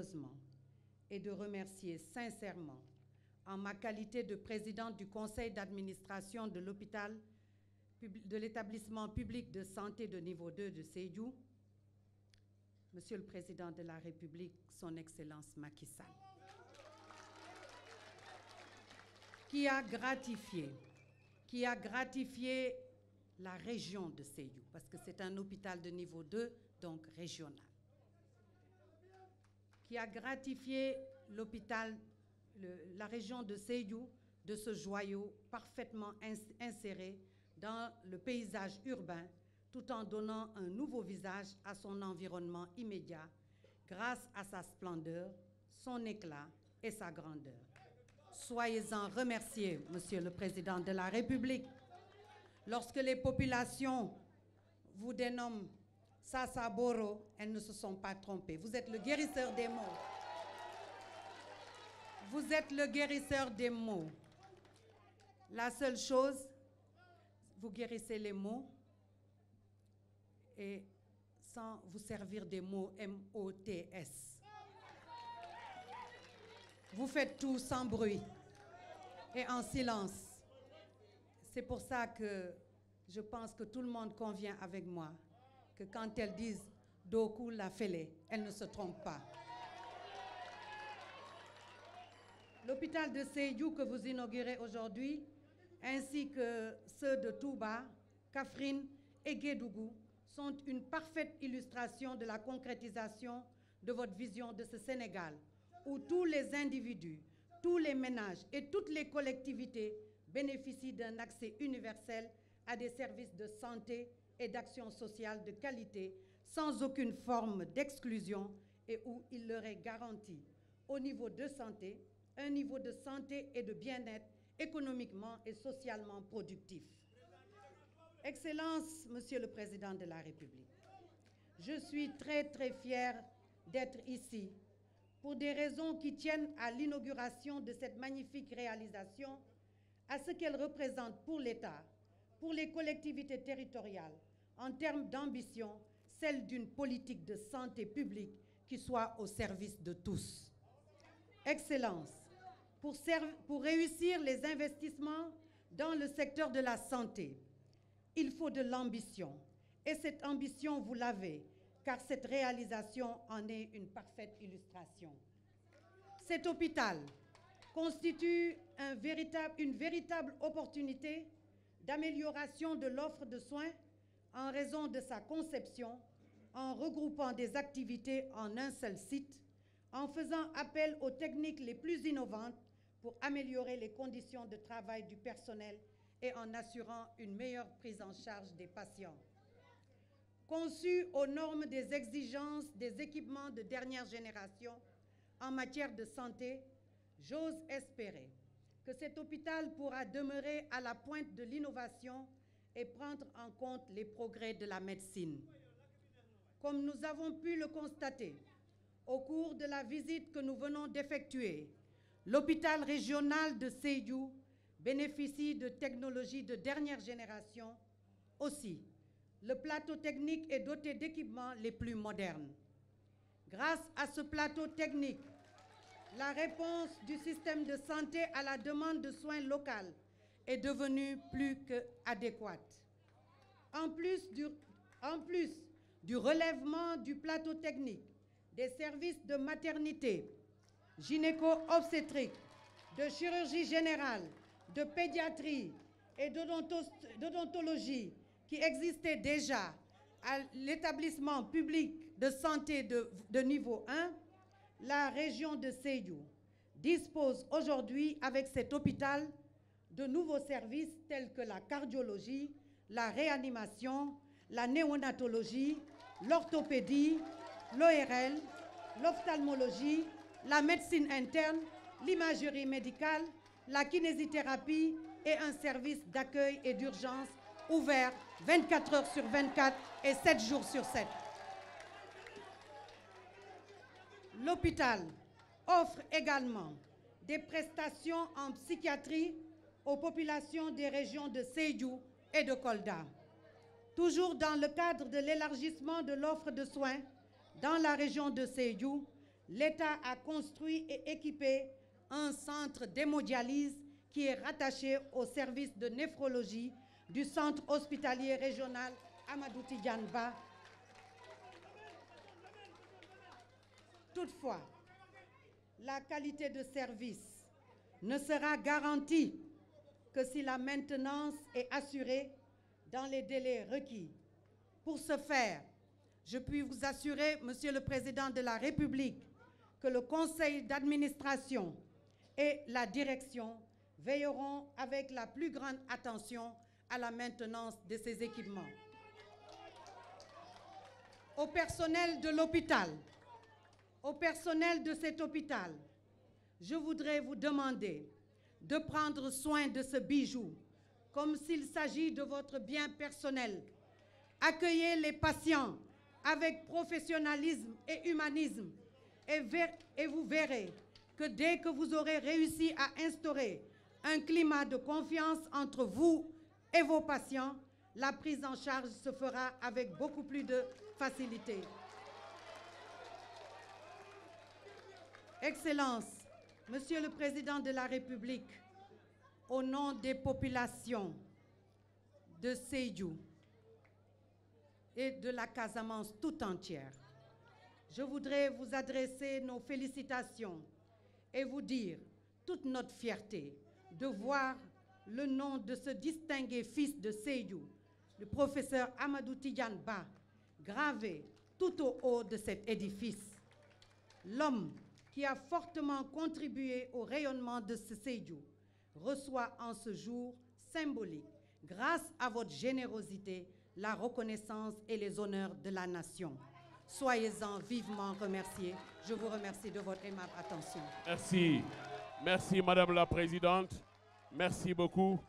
chaleureusement et de remercier sincèrement, en ma qualité de présidente du conseil d'administration de l'hôpital de l'établissement public de santé de niveau 2 de Sédhiou, Monsieur le Président de la République, Son Excellence Macky Sall, qui a gratifié la région de Sédhiou, parce que c'est un hôpital de niveau 2, donc régional, qui a gratifié l'hôpital, la région de Sédhiou, de ce joyau parfaitement inséré dans le paysage urbain, tout en donnant un nouveau visage à son environnement immédiat, grâce à sa splendeur, son éclat et sa grandeur. Soyez-en remerciés, Monsieur le Président de la République. Lorsque les populations vous dénomment Sasa Boro, elles ne se sont pas trompées. Vous êtes le guérisseur des mots. Vous êtes le guérisseur des mots. La seule chose, vous guérissez les mots et sans vous servir des mots M-O-T-S. Vous faites tout sans bruit et en silence. C'est pour ça que je pense que tout le monde convient avec moi que quand elles disent « Doku la fele », elles ne se trompent pas. L'hôpital de Sédhiou que vous inaugurez aujourd'hui, ainsi que ceux de Touba, Kaffrine et Guédougou, sont une parfaite illustration de la concrétisation de votre vision de ce Sénégal, où tous les individus, tous les ménages et toutes les collectivités bénéficient d'un accès universel à des services de santé et d'action sociale de qualité, sans aucune forme d'exclusion, et où il leur est garanti, au niveau de santé, un niveau de santé et de bien-être économiquement et socialement productif. Excellence, Monsieur le Président de la République, je suis très fière d'être ici pour des raisons qui tiennent à l'inauguration de cette magnifique réalisation, à ce qu'elle représente pour l'État, pour les collectivités territoriales, en termes d'ambition, celle d'une politique de santé publique qui soit au service de tous. Excellence, pour réussir les investissements dans le secteur de la santé, il faut de l'ambition. Et cette ambition, vous l'avez, car cette réalisation en est une parfaite illustration. Cet hôpital constitue une véritable opportunité d'amélioration de l'offre de soins en raison de sa conception, en regroupant des activités en un seul site, en faisant appel aux techniques les plus innovantes pour améliorer les conditions de travail du personnel et en assurant une meilleure prise en charge des patients. Conçu aux normes des exigences des équipements de dernière génération en matière de santé, j'ose espérer que cet hôpital pourra demeurer à la pointe de l'innovation et prendre en compte les progrès de la médecine. Comme nous avons pu le constater au cours de la visite que nous venons d'effectuer, l'hôpital régional de Sédhiou bénéficie de technologies de dernière génération. Aussi, le plateau technique est doté d'équipements les plus modernes. Grâce à ce plateau technique, la réponse du système de santé à la demande de soins locales est devenue plus qu'adéquate. En plus du relèvement du plateau technique, des services de maternité, gynéco-obstétrique, de chirurgie générale, de pédiatrie et d'odontologie qui existaient déjà à l'établissement public de santé de niveau 1, la région de Sédhiou dispose aujourd'hui, avec cet hôpital, de nouveaux services tels que la cardiologie, la réanimation, la néonatologie, l'orthopédie, l'ORL, l'ophtalmologie, la médecine interne, l'imagerie médicale, la kinésithérapie et un service d'accueil et d'urgence ouvert 24 heures sur 24 et 7 jours sur 7. L'hôpital offre également des prestations en psychiatrie aux populations des régions de Sédhiou et de Kolda. Toujours dans le cadre de l'élargissement de l'offre de soins dans la région de Sédhiou, l'État a construit et équipé un centre d'hémodialyse qui est rattaché au service de néphrologie du centre hospitalier régional Amadou Tidiane Ba. Toutefois, la qualité de service ne sera garantie que si la maintenance est assurée dans les délais requis. Pour ce faire, je puis vous assurer, Monsieur le Président de la République, que le conseil d'administration et la direction veilleront avec la plus grande attention à la maintenance de ces équipements. Au personnel de l'hôpital, au personnel de cet hôpital, je voudrais vous demander de prendre soin de ce bijou comme s'il s'agit de votre bien personnel. Accueillez les patients avec professionnalisme et humanisme et vous verrez que dès que vous aurez réussi à instaurer un climat de confiance entre vous et vos patients, la prise en charge se fera avec beaucoup plus de facilité. Excellences, Monsieur le Président de la République, au nom des populations de Sédhiou et de la Casamance tout entière, je voudrais vous adresser nos félicitations et vous dire toute notre fierté de voir le nom de ce distingué fils de Sédhiou, le professeur Amadou Tidiane Ba, gravé tout au haut de cet édifice. L'homme qui a fortement contribué au rayonnement de ce Sédhiou reçoit en ce jour symbolique, grâce à votre générosité, la reconnaissance et les honneurs de la nation. Soyez-en vivement remerciés. Je vous remercie de votre aimable attention. Merci. Merci, Madame la Présidente. Merci beaucoup.